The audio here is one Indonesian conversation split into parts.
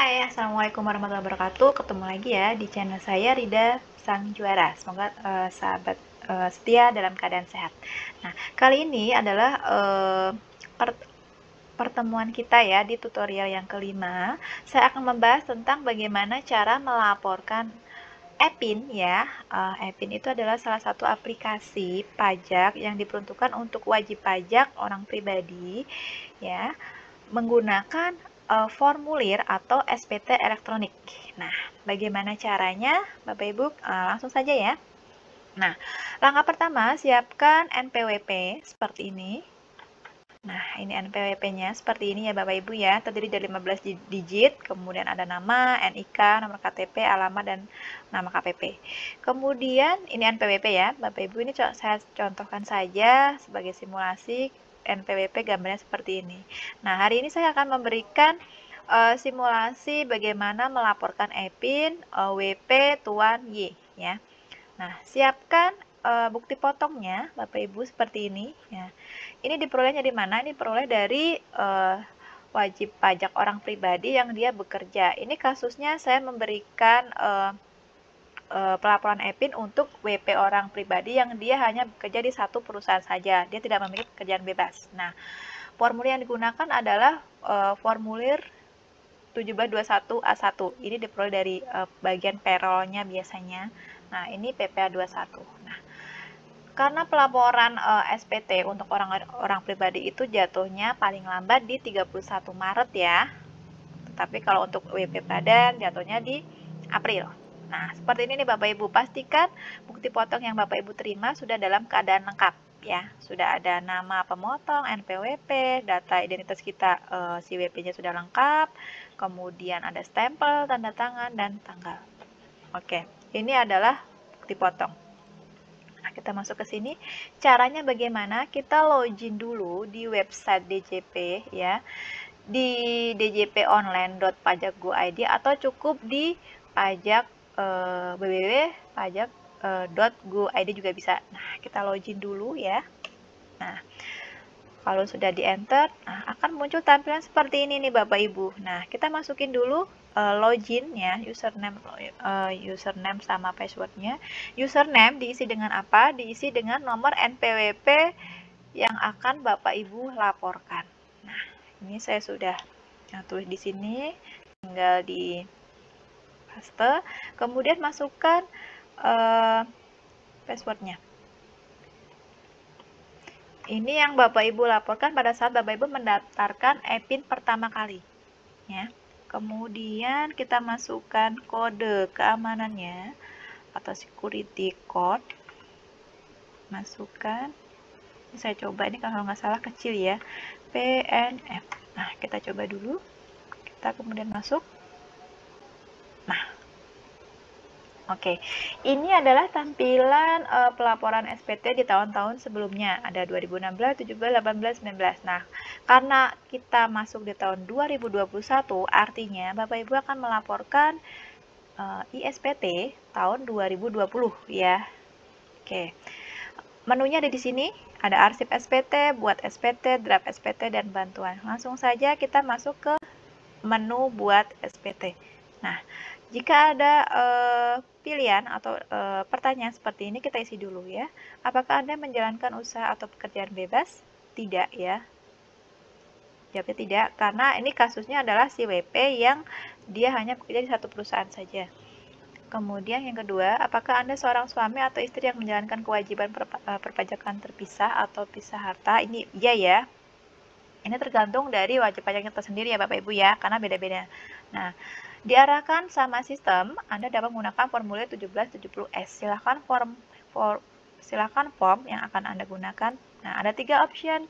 Hai, Assalamualaikum warahmatullahi wabarakatuh. Ketemu lagi ya di channel saya Rida Sang Juara. Semoga sahabat setia dalam keadaan sehat. Nah, kali ini adalah pertemuan kita ya di tutorial yang kelima. Saya akan membahas tentang bagaimana cara melaporkan e-Pin ya. e-Pin itu adalah salah satu aplikasi pajak yang diperuntukkan untuk wajib pajak orang pribadi ya, menggunakan formulir atau SPT elektronik. Nah, bagaimana caranya? Bapak Ibu, langsung saja ya. Nah, langkah pertama, siapkan NPWP seperti ini. Nah, ini NPWP-nya seperti ini ya Bapak Ibu ya, terdiri dari 15 digit, kemudian ada nama, NIK, nomor KTP, alamat, dan nama KPP. Kemudian ini NPWP ya, Bapak Ibu, ini saya contohkan saja sebagai simulasi NPWP gambarnya seperti ini. Nah, hari ini saya akan memberikan simulasi bagaimana melaporkan e-Pin, WP, Tuan, Y ya. Nah, siapkan bukti potongnya Bapak Ibu seperti ini ya. Ini diperolehnya di mana? Ini diperoleh dari wajib pajak orang pribadi yang dia bekerja. Ini kasusnya saya memberikan pelaporan e-Pin untuk WP orang pribadi yang dia hanya bekerja di satu perusahaan saja. Dia tidak memiliki pekerjaan bebas. Nah, formulir yang digunakan adalah formulir 1721A1. Ini diperoleh dari bagian payroll-nya biasanya. Nah, ini PPA21. Nah, karena pelaporan SPT untuk orang pribadi itu jatuhnya paling lambat di 31 Maret ya. Tetapi kalau untuk WP Badan jatuhnya di April. Nah, seperti ini nih Bapak Ibu, pastikan bukti potong yang Bapak Ibu terima sudah dalam keadaan lengkap ya. Sudah ada nama pemotong, NPWP, data identitas kita si WP-nya sudah lengkap, kemudian ada stempel, tanda tangan, dan tanggal. Oke, ini adalah bukti potong. Kita masuk ke sini. Caranya bagaimana? Kita login dulu di website DJP ya. Di djponline.pajak.go.id atau cukup di pajak www.pajak.go.id juga bisa. Nah, kita login dulu ya. Nah, kalau sudah di enter, akan muncul tampilan seperti ini nih Bapak Ibu. Nah, kita masukin dulu login ya, username sama passwordnya. Username diisi dengan apa? Diisi dengan nomor NPWP yang akan Bapak Ibu laporkan. Nah, ini saya sudah tulis di sini, tinggal di paste. Kemudian masukkan passwordnya. Ini yang Bapak Ibu laporkan pada saat Bapak Ibu mendaftarkan e-Pin pertama kali. Ya. Kemudian kita masukkan kode keamanannya atau security code. Masukkan. Ini saya coba, ini kalau nggak salah kecil ya. PNF. Nah, kita coba dulu. Kita kemudian masuk. Nah, oke, ini adalah tampilan pelaporan SPT di tahun-tahun sebelumnya. Ada 2016, 17, 18, 19. Nah, karena kita masuk di tahun 2021, artinya Bapak Ibu akan melaporkan ISPT tahun 2020 ya. Oke, menunya ada di sini. Ada arsip SPT, buat SPT, draft SPT, dan bantuan. Langsung saja kita masuk ke menu buat SPT. Nah, jika ada pilihan atau pertanyaan seperti ini, kita isi dulu ya. Apakah Anda menjalankan usaha atau pekerjaan bebas? Tidak ya. Jawabnya tidak, karena ini kasusnya adalah si WP yang dia hanya bekerja di satu perusahaan saja. Kemudian yang kedua, apakah Anda seorang suami atau istri yang menjalankan kewajiban perpajakan terpisah atau pisah harta? Ini iya ya. Ini tergantung dari wajib pajaknya tersendiri ya Bapak Ibu ya, karena beda-beda. Nah, diarahkan sama sistem, Anda dapat menggunakan formulir 1770S. Silakan form yang akan Anda gunakan. Nah, ada 3 option.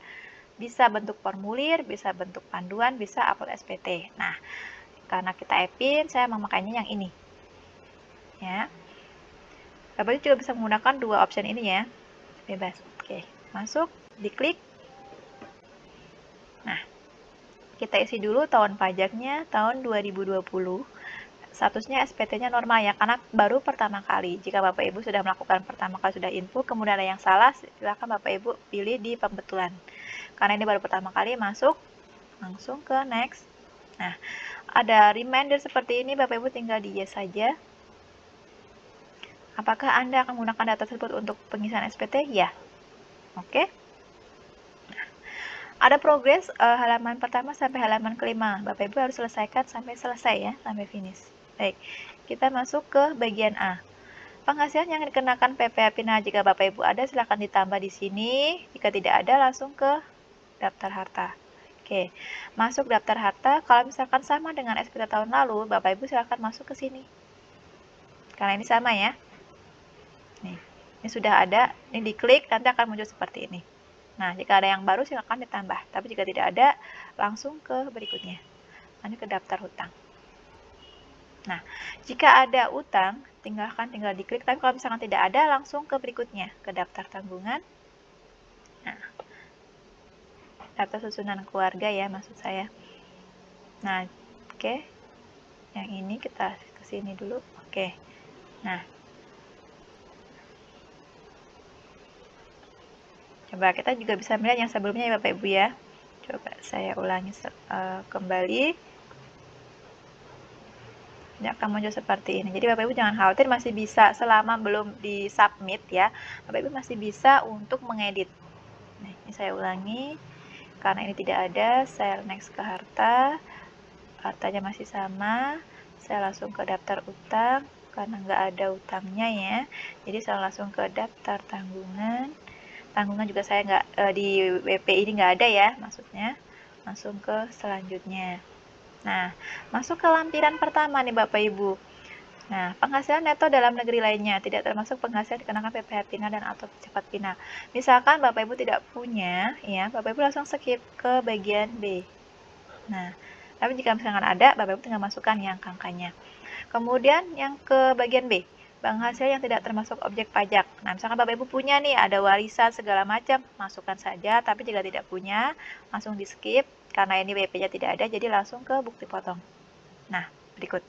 Bisa bentuk formulir, bisa bentuk panduan, bisa upload SPT. Nah, karena kita e-Pin, saya memakainya yang ini. Ya. Bapak Ibu juga bisa menggunakan 2 option ini ya. Bebas. Oke, masuk, diklik. Nah, kita isi dulu tahun pajaknya tahun 2020. Statusnya SPT-nya normal ya, karena baru pertama kali. Jika Bapak Ibu sudah melakukan pertama kali sudah input, kemudian ada yang salah, silakan Bapak Ibu pilih di pembetulan. Karena ini baru pertama kali masuk, langsung ke next. Nah, ada reminder seperti ini, Bapak Ibu tinggal di yes saja. Apakah Anda akan menggunakan data tersebut untuk pengisian SPT? Ya. Oke. Ada progres halaman pertama sampai halaman kelima. Bapak Ibu harus selesaikan sampai selesai ya, sampai finish. Baik, kita masuk ke bagian A. Penghasilan yang dikenakan PPh PINA jika Bapak Ibu ada silakan ditambah di sini. Jika tidak ada langsung ke daftar harta. Oke, masuk daftar harta. Kalau misalkan sama dengan SPT tahun lalu, Bapak Ibu silakan masuk ke sini. Karena ini sama ya. Nih, ini sudah ada. Ini diklik, nanti akan muncul seperti ini. Nah, jika ada yang baru silakan ditambah. Tapi jika tidak ada, langsung ke berikutnya. Lanjut ke daftar hutang. Nah, jika ada utang, tinggal diklik. Tapi kalau misalkan tidak ada, langsung ke berikutnya, ke daftar tanggungan. Nah, daftar susunan keluarga ya, maksud saya. Nah, oke. Yang ini kita ke sini dulu. Oke. Nah, coba kita juga bisa melihat yang sebelumnya ya Bapak Ibu ya. Coba saya ulangi kembali. Ini akan muncul seperti ini. Jadi Bapak Ibu jangan khawatir, masih bisa selama belum di submit ya. Bapak Ibu masih bisa untuk mengedit. Nah, ini saya ulangi. Karena ini tidak ada, saya next ke harta. Hartanya masih sama. Saya langsung ke daftar utang karena nggak ada utangnya ya. Jadi saya langsung ke daftar tanggungan. Tanggungan juga saya nggak di WP ini nggak ada ya, maksudnya. Langsung ke selanjutnya. Nah, masuk ke lampiran pertama nih Bapak Ibu. Nah, penghasilan neto dalam negeri lainnya tidak termasuk penghasilan dikenakan PPh PINA dan atau cepat PINA. Misalkan Bapak Ibu tidak punya, ya Bapak Ibu langsung skip ke bagian B. Nah, tapi jika misalkan ada, Bapak Ibu tinggal masukkan yang angkanya. Kemudian yang ke bagian B, penghasilan yang tidak termasuk objek pajak. Nah, misalkan Bapak Ibu punya nih, ada warisan segala macam, masukkan saja. Tapi jika tidak punya, langsung di skip. Karena ini WP-nya tidak ada, jadi langsung ke bukti potong. Nah, berikut.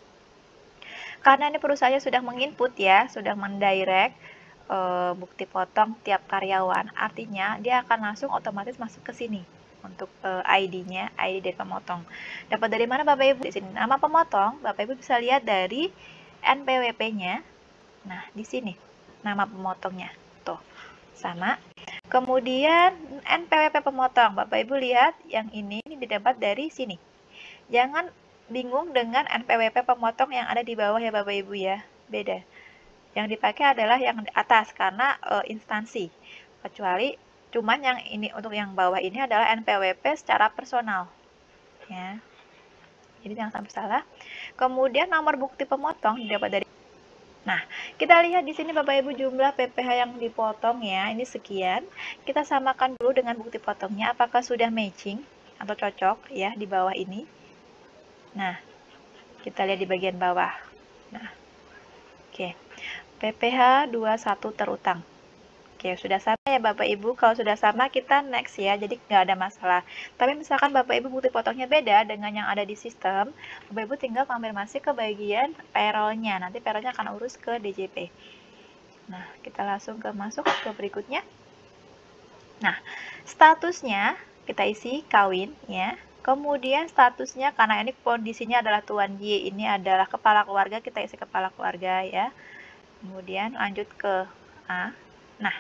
Karena ini perusahaannya sudah menginput ya, sudah mendirect bukti potong tiap karyawan. Artinya, dia akan langsung otomatis masuk ke sini. Untuk ID-nya, ID dari pemotong. Dapat dari mana Bapak Ibu? Di sini nama pemotong, Bapak Ibu bisa lihat dari NPWP-nya. Nah, di sini nama pemotongnya. Tuh, sama. Kemudian NPWP pemotong, Bapak Ibu lihat yang ini didapat dari sini. Jangan bingung dengan NPWP pemotong yang ada di bawah ya Bapak Ibu ya, beda. Yang dipakai adalah yang di atas karena instansi. Kecuali cuman yang ini untuk yang bawah ini adalah NPWP secara personal. Ya. Jadi jangan sampai salah. Kemudian nomor bukti pemotong didapat dari. Nah, kita lihat di sini Bapak Ibu jumlah PPh yang dipotong ya, ini sekian. Kita samakan dulu dengan bukti potongnya, apakah sudah matching atau cocok ya di bawah ini. Nah, kita lihat di bagian bawah. Nah, oke. PPh 21 terutang. Oke, sudah sama ya Bapak Ibu. Kalau sudah sama kita next ya, jadi nggak ada masalah. Tapi misalkan Bapak Ibu bukti potongnya beda dengan yang ada di sistem, Bapak Ibu tinggal konfirmasi ke bagian payroll-nya. Nanti payroll-nya akan urus ke DJP. Nah, kita langsung masuk ke berikutnya. Nah, statusnya kita isi kawin ya. Kemudian statusnya karena ini kondisinya adalah Tuan Y, ini adalah kepala keluarga, kita isi kepala keluarga ya. Kemudian lanjut ke A. Nah,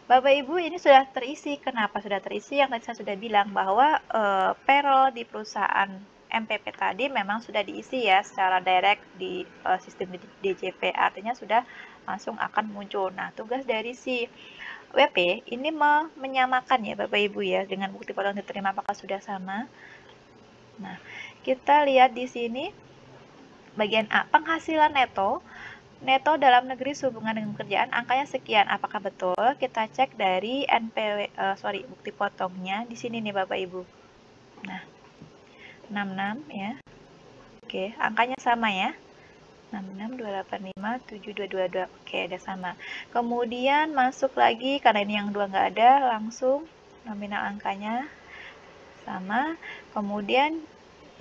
Bapak Ibu ini sudah terisi. Kenapa sudah terisi? Yang tadi saya sudah bilang bahwa payroll di perusahaan MPP tadi memang sudah diisi ya secara direct di sistem DJP. Artinya sudah langsung akan muncul. Nah, tugas dari si WP ini menyamakan ya Bapak Ibu ya dengan bukti potong diterima apakah sudah sama. Nah, kita lihat di sini bagian A, penghasilan neto. Neto dalam negeri sehubungan dengan pekerjaan angkanya sekian. Apakah betul? Kita cek dari bukti potongnya di sini nih Bapak Ibu. Nah, 66 ya. Oke, angkanya sama ya. 66, 285, 7222. Oke, ada sama. Kemudian masuk lagi karena ini yang dua nggak ada, langsung nominal angkanya sama. Kemudian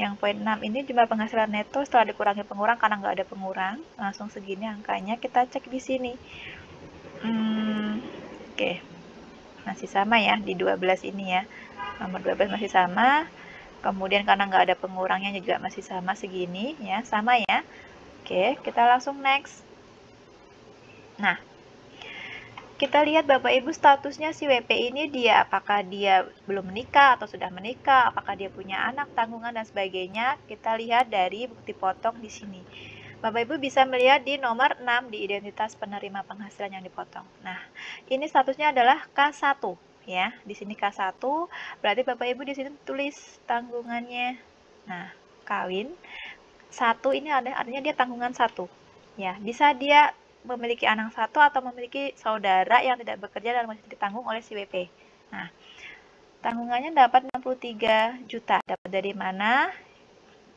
yang poin 6 ini jumlah penghasilan neto setelah dikurangi pengurang karena nggak ada pengurang, langsung segini angkanya. Kita cek di sini. Oke. Masih sama ya di 12 ini ya. Nomor 12 masih sama. Kemudian karena nggak ada pengurangnya juga masih sama segini ya, sama ya. Oke, kita langsung next. Nah, kita lihat Bapak Ibu statusnya si WP ini apakah dia belum menikah atau sudah menikah, apakah dia punya anak, tanggungan dan sebagainya. Kita lihat dari bukti potong di sini. Bapak Ibu bisa melihat di nomor 6 di identitas penerima penghasilan yang dipotong. Nah, ini statusnya adalah K1 ya. Di sini K1, berarti Bapak Ibu di sini tulis tanggungannya. Nah, kawin 1 ini artinya dia tanggungan 1. Ya, bisa dia memiliki anak 1 atau memiliki saudara yang tidak bekerja dan masih ditanggung oleh si WP. Nah, tanggungannya dapat 63 juta. Dapat dari mana?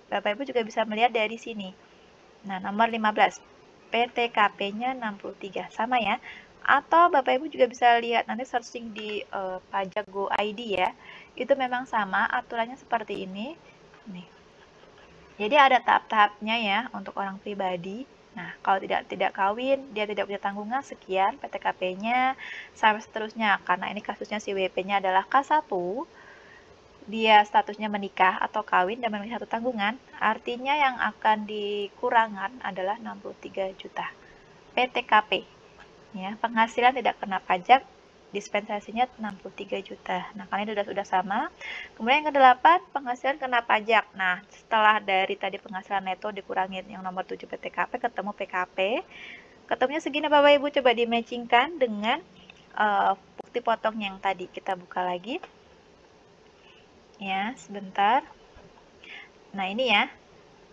Bapak Ibu juga bisa melihat dari sini. Nah, nomor 15. PTKP-nya 63. Sama ya. Atau Bapak Ibu juga bisa lihat nanti searching di Pajak Go ID ya. Itu memang sama, aturannya seperti ini. Nih. Jadi ada tahap-tahapnya ya untuk orang pribadi. Nah, kalau tidak kawin, dia tidak punya tanggungan, sekian PTKP-nya, sampai seterusnya. Karena ini kasusnya si WP-nya adalah K1, dia statusnya menikah atau kawin dan memiliki 1 tanggungan, artinya yang akan dikurangkan adalah 63 juta. PTKP, ya, penghasilan tidak kena pajak, dispensasinya 63 juta. Nah, karena ini sudah sama. Kemudian yang ke-8, penghasilan kena pajak. Nah, setelah dari tadi penghasilan neto dikurangin yang nomor 7 PTKP, ketemu PKP. Ketemunya segini Bapak Ibu, coba di-matchingkan dengan bukti potong yang tadi. Kita buka lagi. Ya, sebentar. Nah, ini ya.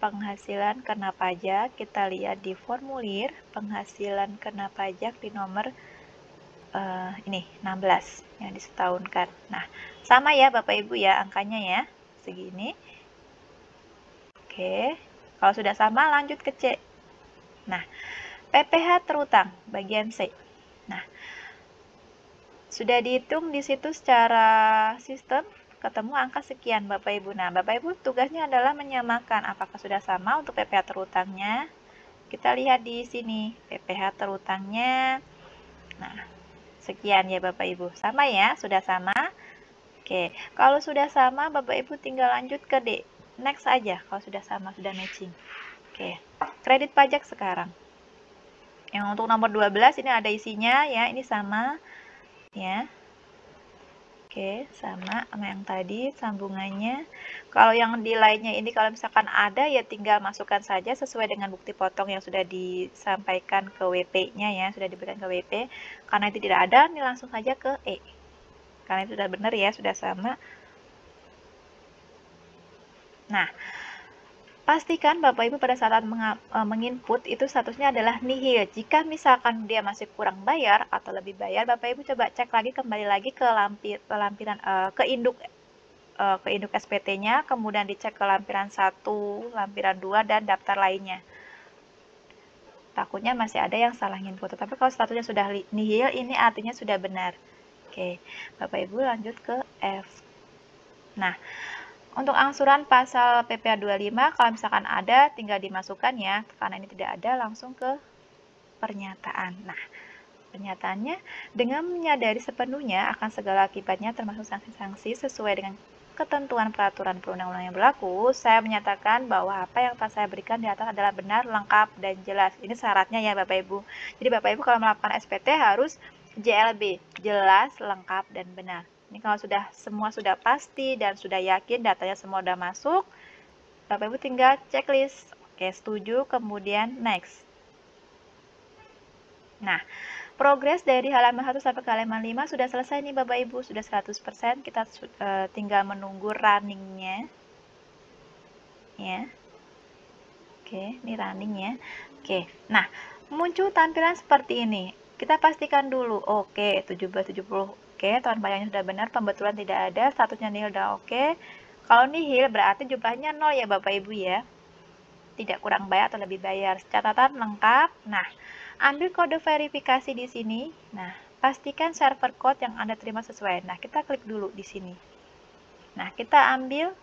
Penghasilan kena pajak, kita lihat di formulir penghasilan kena pajak di nomor ini 16 yang disetahunkan. Nah, sama ya Bapak Ibu ya angkanya ya, segini. Oke, kalau sudah sama lanjut ke C. Nah, PPh terutang bagian C. Nah, sudah dihitung di situ secara sistem, ketemu angka sekian Bapak Ibu. Nah, Bapak Ibu tugasnya adalah menyamakan apakah sudah sama untuk PPh terutangnya. Kita lihat di sini, PPh terutangnya. Nah, sekian ya Bapak Ibu. Sama ya, sudah sama. Oke, kalau sudah sama Bapak Ibu tinggal lanjut ke D. Next aja kalau sudah sama, sudah matching. Oke, kredit pajak sekarang. Yang untuk nomor 12 ini ada isinya ya, ini sama ya. Oke, sama yang tadi sambungannya. Kalau yang di lainnya ini kalau misalkan ada ya tinggal masukkan saja sesuai dengan bukti potong yang sudah disampaikan ke WP-nya ya, sudah diberikan ke WP. Karena itu tidak ada, ini langsung saja ke E. Karena itu sudah benar ya, sudah sama. Nah, pastikan Bapak Ibu pada saat menginput itu statusnya adalah nihil. Jika misalkan dia masih kurang bayar atau lebih bayar, Bapak Ibu coba cek lagi kembali lagi ke lampiran ke induk SPT-nya, kemudian dicek ke lampiran 1, lampiran 2 dan daftar lainnya. Takutnya masih ada yang salah input. Tapi kalau statusnya sudah nihil, ini artinya sudah benar. Oke, Bapak Ibu lanjut ke F. Nah, untuk angsuran pasal PPh 25, kalau misalkan ada, tinggal dimasukkan ya. Karena ini tidak ada, langsung ke pernyataan. Nah, pernyataannya, dengan menyadari sepenuhnya akan segala akibatnya termasuk sanksi-sanksi sesuai dengan ketentuan peraturan perundang-undangan yang berlaku, saya menyatakan bahwa apa yang telah saya berikan di atas adalah benar, lengkap, dan jelas. Ini syaratnya ya Bapak Ibu. Jadi Bapak Ibu kalau melakukan SPT harus JLB, jelas, lengkap, dan benar. Ini kalau semua sudah pasti dan sudah yakin datanya semua sudah masuk, Bapak Ibu tinggal checklist. Oke, setuju, kemudian next. Nah, progres dari halaman 1 sampai ke halaman 5 sudah selesai nih Bapak Ibu, sudah 100%. Kita tinggal menunggu runningnya. Ya. Oke, ini running ya. Oke, nah, muncul tampilan seperti ini. Kita pastikan dulu, oke, 1770. Oke, tahun bayarnya sudah benar, pembetulan tidak ada, statusnya nihil udah oke. Kalau nihil berarti jumlahnya 0 ya Bapak Ibu ya. Tidak kurang bayar atau lebih bayar. Catatan lengkap. Nah, ambil kode verifikasi di sini. Nah, pastikan server code yang Anda terima sesuai. Nah, kita klik dulu di sini. Nah, kita ambil.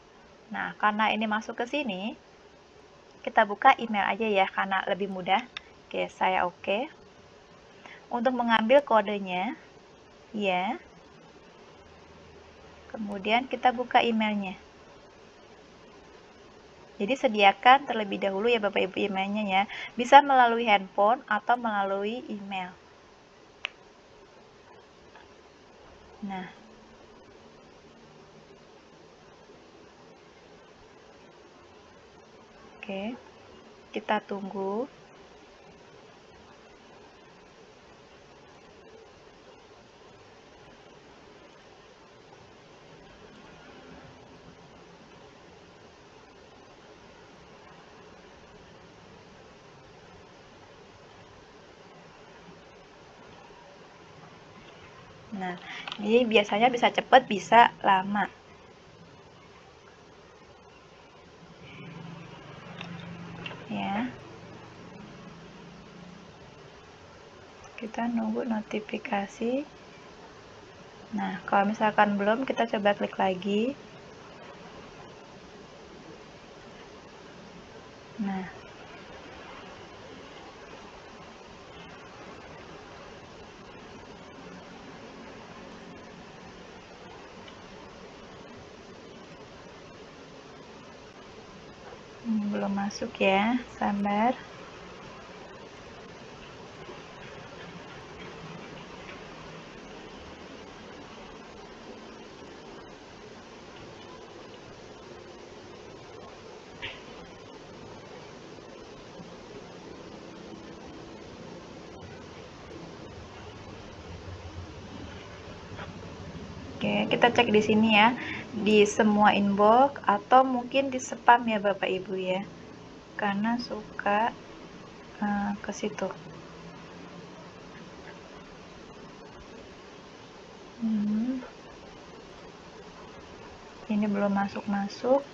Nah, karena ini masuk ke sini, kita buka email aja ya, karena lebih mudah. Oke, saya oke. Untuk mengambil kodenya, ya. Kemudian kita buka emailnya. Jadi sediakan terlebih dahulu ya Bapak Ibu emailnya ya. Bisa melalui handphone atau melalui email. Nah, oke, kita tunggu. Nah, ini biasanya bisa cepat, bisa lama. Ya. Kita nunggu notifikasi. Nah, kalau misalkan belum, kita coba klik lagi. Nah, belum masuk ya, sabar. Oke, kita cek di sini ya, di semua inbox atau mungkin di spam ya Bapak Ibu ya, karena suka ke situ. Ini belum masuk-masuk.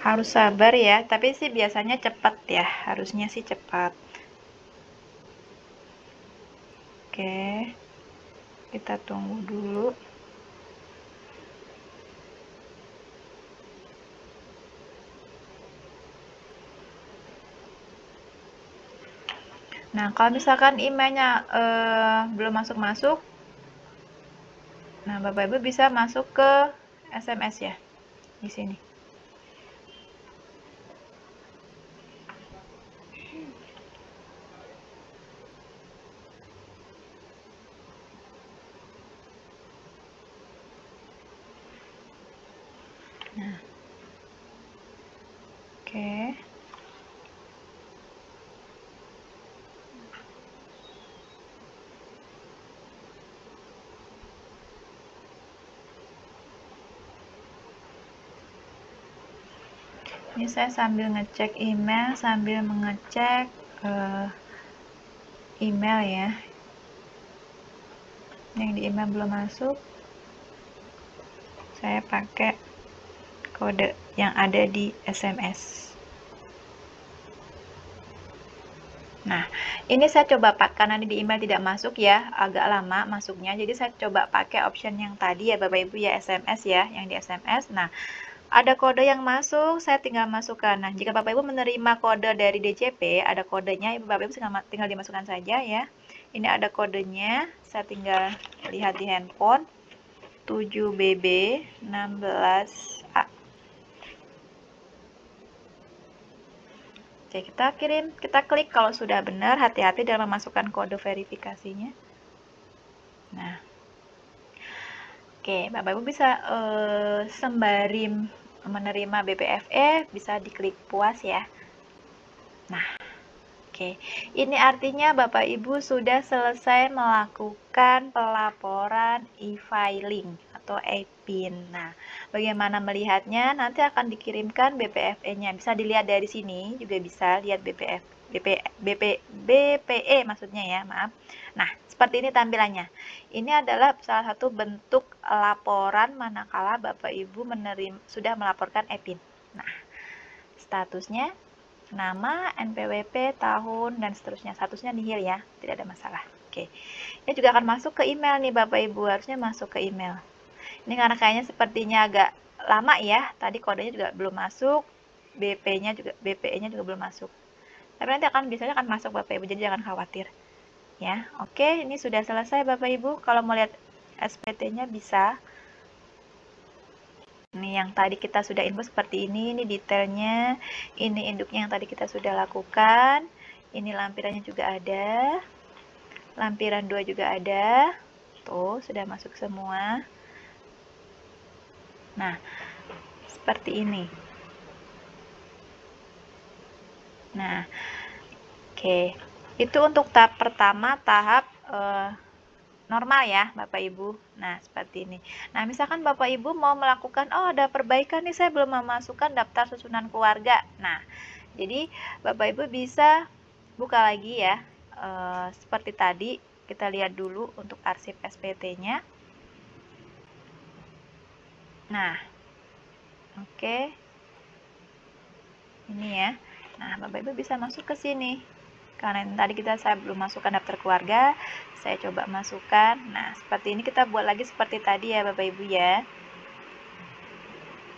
Harus sabar ya, tapi sih biasanya cepat ya, harusnya sih cepat. Oke, kita tunggu dulu. Nah, kalau misalkan emailnya belum masuk-masuk, nah Bapak Ibu bisa masuk ke SMS ya, di sini. Nah, oke. Ini saya sambil ngecek email, sambil mengecek email ya. Yang di email belum masuk, saya pakai kode yang ada di SMS. Nah, ini saya coba karena di email tidak masuk ya, agak lama masuknya. Jadi saya coba pakai option yang tadi ya Bapak Ibu ya, SMS ya, yang di SMS. Nah, ada kode yang masuk, saya tinggal masukkan. Nah, jika Bapak Ibu menerima kode dari DJP, ada kodenya, Bapak Ibu tinggal dimasukkan saja ya. Ini ada kodenya, saya tinggal lihat di handphone, 7BB16A. Oke, kita klik kalau sudah benar, hati-hati dalam memasukkan kode verifikasinya. Nah, oke, Bapak Ibu bisa sembari menerima BPFE, bisa diklik puas ya. Nah, oke, ini artinya Bapak Ibu sudah selesai melakukan pelaporan e-filing atau e-PIN. Nah, bagaimana melihatnya? Nanti akan dikirimkan BPFE-nya. Bisa dilihat dari sini, juga bisa lihat BPE maksudnya ya, maaf. Nah, seperti ini tampilannya. Ini adalah salah satu bentuk laporan manakala Bapak Ibu sudah melaporkan e-PIN. Nah, statusnya nama, NPWP, tahun, dan seterusnya. Statusnya nihil ya, tidak ada masalah. Oke, ini juga akan masuk ke email nih Bapak Ibu, harusnya masuk ke email. Ini karena kayaknya sepertinya agak lama ya, tadi kodenya juga belum masuk, BPE-nya juga belum masuk. Tapi nanti biasanya akan masuk Bapak Ibu, jadi jangan khawatir. Ya, oke, ini sudah selesai Bapak Ibu. Kalau mau lihat SPT-nya bisa. Ini yang tadi kita sudah input seperti ini detailnya, ini induknya yang tadi kita sudah lakukan, ini lampirannya juga ada, lampiran 2 juga ada, tuh sudah masuk semua. Nah, seperti ini. Nah, oke, itu untuk tahap pertama, tahap normal ya Bapak Ibu. Nah, seperti ini. Nah, misalkan Bapak Ibu mau melakukan, oh ada perbaikan nih, saya belum memasukkan daftar susunan keluarga. Nah, jadi Bapak Ibu bisa buka lagi ya. Seperti tadi, kita lihat dulu untuk arsip SPT-nya. Nah, oke. Ini ya. Nah, Bapak Ibu bisa masuk ke sini. Karena tadi saya belum masukkan daftar keluarga, saya coba masukkan. Nah, seperti ini kita buat lagi seperti tadi ya Bapak Ibu ya.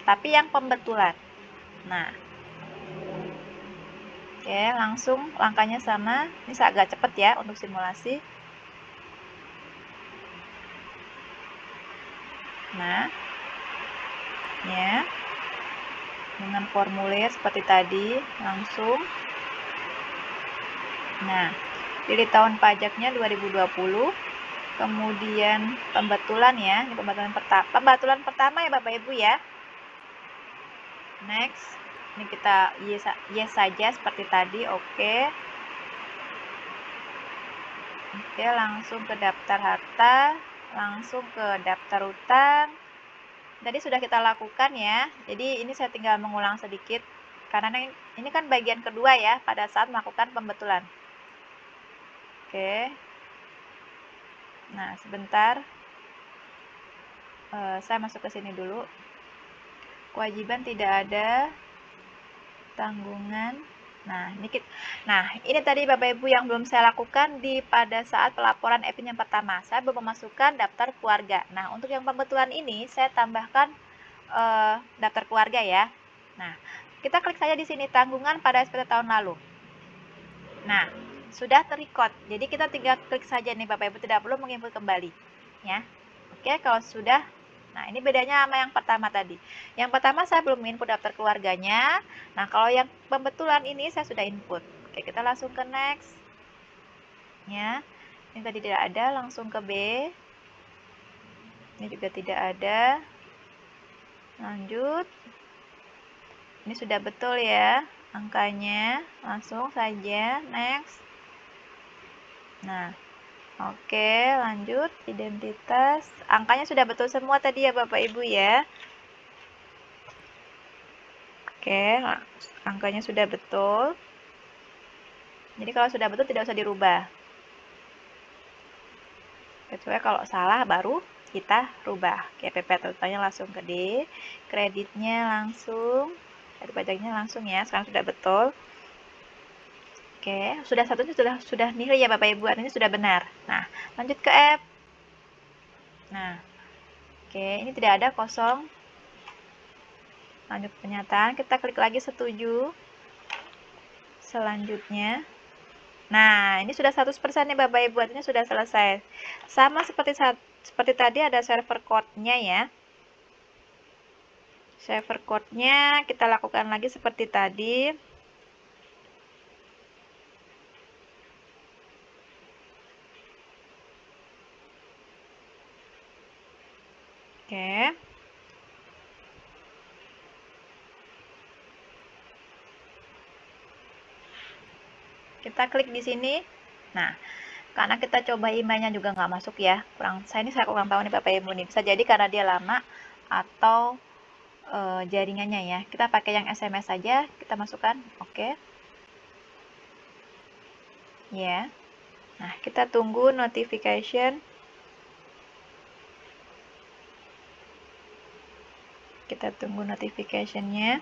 Tapi yang pembetulan. Nah, oke, langsung langkahnya sama. Ini agak cepat ya untuk simulasi. Nah, ya, dengan formulir seperti tadi, langsung. Nah, pilih tahun pajaknya 2020, kemudian pembetulan ya, ini pembetulan pertama ya Bapak Ibu ya. Next, ini kita yes saja seperti tadi, oke. Oke, langsung ke daftar harta, langsung ke daftar utang. Tadi sudah kita lakukan ya, jadi ini saya tinggal mengulang sedikit, karena ini kan bagian kedua ya, pada saat melakukan pembetulan. Oke. Nah, sebentar. Saya masuk ke sini dulu. Kewajiban tidak ada. Tanggungan. Nah, ini tadi Bapak Ibu yang belum saya lakukan pada saat pelaporan EPIN yang pertama. Saya belum memasukkan daftar keluarga. Nah, untuk yang pembetulan ini saya tambahkan daftar keluarga ya. Nah, kita klik saja di sini tanggungan pada SPT tahun lalu. Nah, sudah terrecord. Jadi kita tinggal klik saja nih Bapak Ibu, tidak perlu menginput kembali ya. Oke, kalau sudah. Nah, ini bedanya sama yang pertama tadi. Yang pertama saya belum input daftar keluarganya. Nah, kalau yang pembetulan ini saya sudah input. Oke, kita langsung ke next. Ya. Ini tadi tidak ada, langsung ke B. Ini juga tidak ada. Lanjut. Ini sudah betul ya angkanya. Langsung saja next. Nah, oke, lanjut identitas. Angkanya sudah betul semua tadi ya Bapak Ibu ya. Oke, angkanya sudah betul. Jadi kalau sudah betul tidak usah dirubah. Kecuali kalau salah baru kita rubah. Oke, PP totalnya langsung ke D. Kreditnya langsung. Kredit pajaknya langsung ya. Sekarang sudah betul. Oke, satunya sudah nilai ya Bapak Ibu, artinya sudah benar. Nah, lanjut ke F. Nah, oke, ini tidak ada kosong. Lanjut pernyataan, kita klik lagi setuju. Selanjutnya, nah ini sudah 100% nih Bapak Ibu, artinya sudah selesai. Sama seperti tadi ada server code-nya ya. Server code-nya kita lakukan lagi seperti tadi. Oke. Kita klik di sini. Nah, karena kita coba emailnya juga nggak masuk ya. Saya kurang tahu nih Bapak Ibu nih. Bisa jadi karena dia lama atau jaringannya ya. Kita pakai yang SMS saja, kita masukkan. Oke. Ya. Nah, kita tunggu notification. Kita tunggu notification-nya.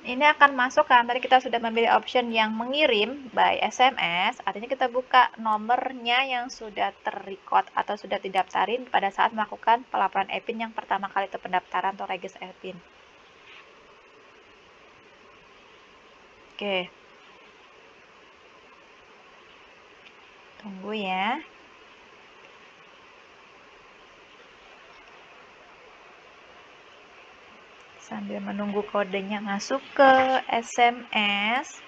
Ini akan masuk kan, tadi kita sudah memilih option yang mengirim by SMS, artinya kita buka nomornya yang sudah terrecord atau sudah didaftarin pada saat melakukan pelaporan EPIN yang pertama kali itu pendaftaran atau regis EPIN. Oke. Tunggu ya. Sambil menunggu kodenya masuk ke SMS.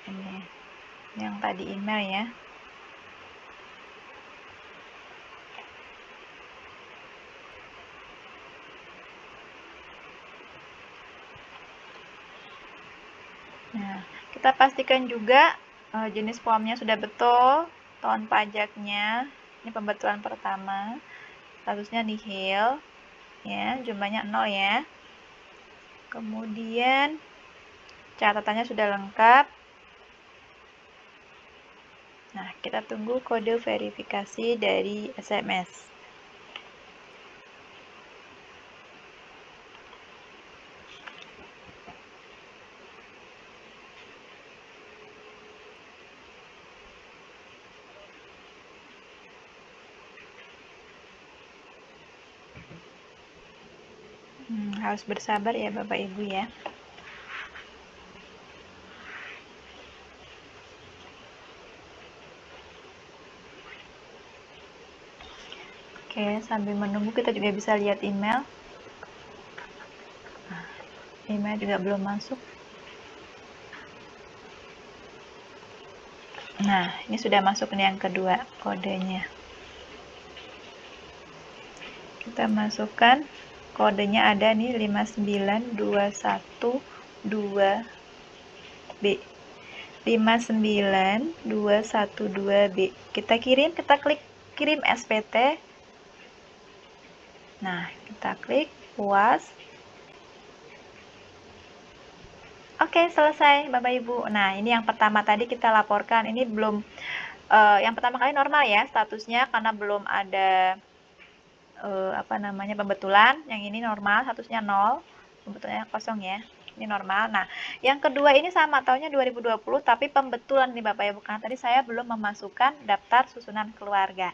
Ini yang tadi email ya. Nah, kita pastikan juga jenis formnya sudah betul, tahun pajaknya, ini pembetulan pertama, statusnya nihil, ya, jumlahnya 0 ya. Kemudian catatannya sudah lengkap. Nah, kita tunggu kode verifikasi dari SMS. Harus bersabar ya Bapak Ibu ya. Oke, sambil menunggu kita juga bisa lihat email. Email juga belum masuk. Nah, ini sudah masuk nih yang kedua kodenya. Kita masukkan kodenya, ada nih 59212B. 59212B. Kita kirim, kita klik kirim SPT. Nah, kita klik puas. Oke, selesai Bapak Ibu. Nah, ini yang pertama tadi kita laporkan. Ini belum, yang pertama kali normal ya statusnya karena belum ada pembetulan. Yang ini normal, statusnya 0, pembetulannya kosong ya. Ini normal. Nah, yang kedua ini sama, tahunnya 2020 tapi pembetulan nih Bapak Ibu, karena tadi saya belum memasukkan daftar susunan keluarga.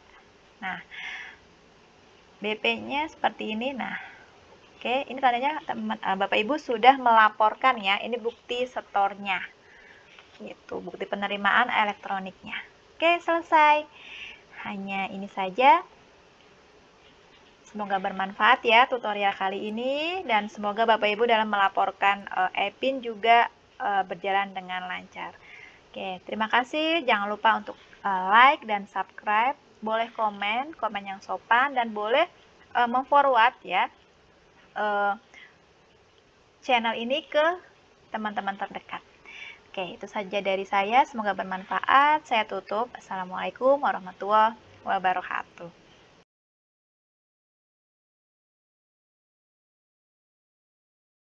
Nah, BP-nya seperti ini. Nah, oke, ini tandanya Bapak Ibu sudah melaporkan ya. Ini bukti setornya. Gitu, bukti penerimaan elektroniknya. Oke, selesai. Hanya ini saja. Semoga bermanfaat ya tutorial kali ini, dan semoga Bapak Ibu dalam melaporkan e-PIN juga berjalan dengan lancar. Oke, terima kasih. Jangan lupa untuk like dan subscribe. Boleh komen yang sopan, dan boleh memforward ya channel ini ke teman-teman terdekat. Oke, itu saja dari saya. Semoga bermanfaat. Saya tutup. Assalamualaikum warahmatullahi wabarakatuh.